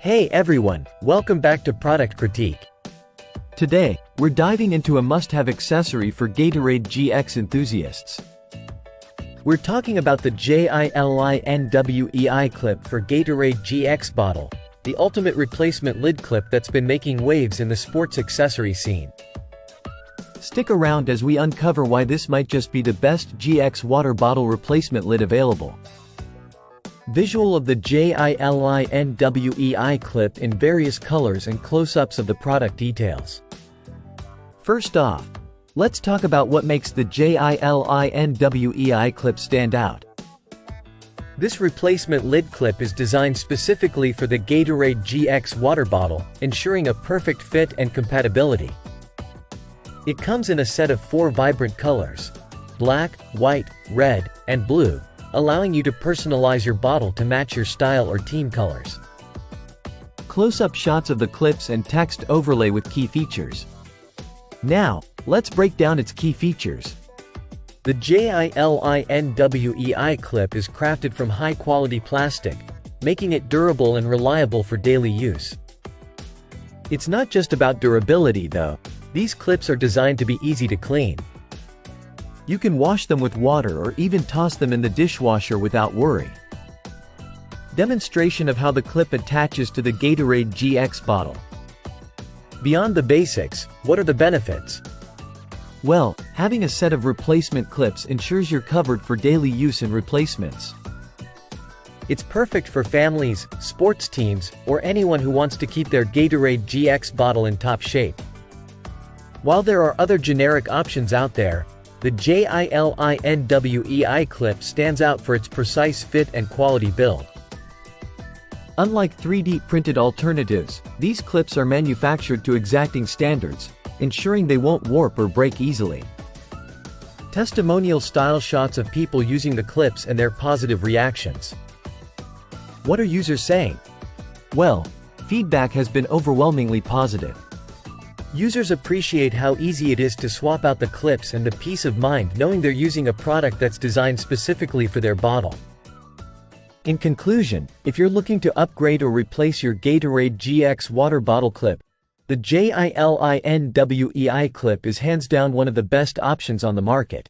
Hey everyone, welcome back to Product Critique. Today, we're diving into a must-have accessory for Gatorade GX enthusiasts. We're talking about the JILINWEI clip for Gatorade GX bottle, the ultimate replacement lid clip that's been making waves in the sports accessory scene. Stick around as we uncover why this might just be the best GX water bottle replacement lid available. Visual of the JILINWEI clip in various colors and close-ups of the product details. First off, let's talk about what makes the JILINWEI clip stand out. This replacement lid clip is designed specifically for the Gatorade GX water bottle, ensuring a perfect fit and compatibility. It comes in a set of 4 vibrant colors: black, white, red, and blue, allowing you to personalize your bottle to match your style or team colors. Close-up shots of the clips and text overlay with key features. Now, let's break down its key features. The JILINWEI clip is crafted from high-quality plastic, making it durable and reliable for daily use. It's not just about durability though. These clips are designed to be easy to clean. You can wash them with water or even toss them in the dishwasher without worry. Demonstration of how the clip attaches to the Gatorade GX bottle. Beyond the basics, what are the benefits? Well, having a set of replacement clips ensures you're covered for daily use and replacements. It's perfect for families, sports teams, or anyone who wants to keep their Gatorade GX bottle in top shape. While there are other generic options out there, the JILINWEI clip stands out for its precise fit and quality build. Unlike 3D printed alternatives, these clips are manufactured to exacting standards, ensuring they won't warp or break easily. Testimonial style shots of people using the clips and their positive reactions. What are users saying? Well, feedback has been overwhelmingly positive. Users appreciate how easy it is to swap out the clips and the peace of mind knowing they're using a product that's designed specifically for their bottle. In conclusion, if you're looking to upgrade or replace your Gatorade GX water bottle clip, the JILINWEI clip is hands down one of the best options on the market.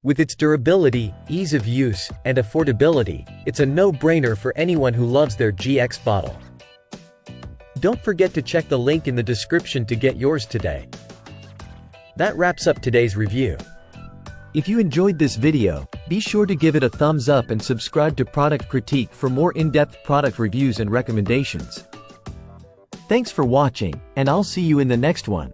With its durability, ease of use, and affordability, it's a no-brainer for anyone who loves their GX bottle. Don't forget to check the link in the description to get yours today. That wraps up today's review. If you enjoyed this video, be sure to give it a thumbs up and subscribe to Product Critique for more in-depth product reviews and recommendations. Thanks for watching, and I'll see you in the next one.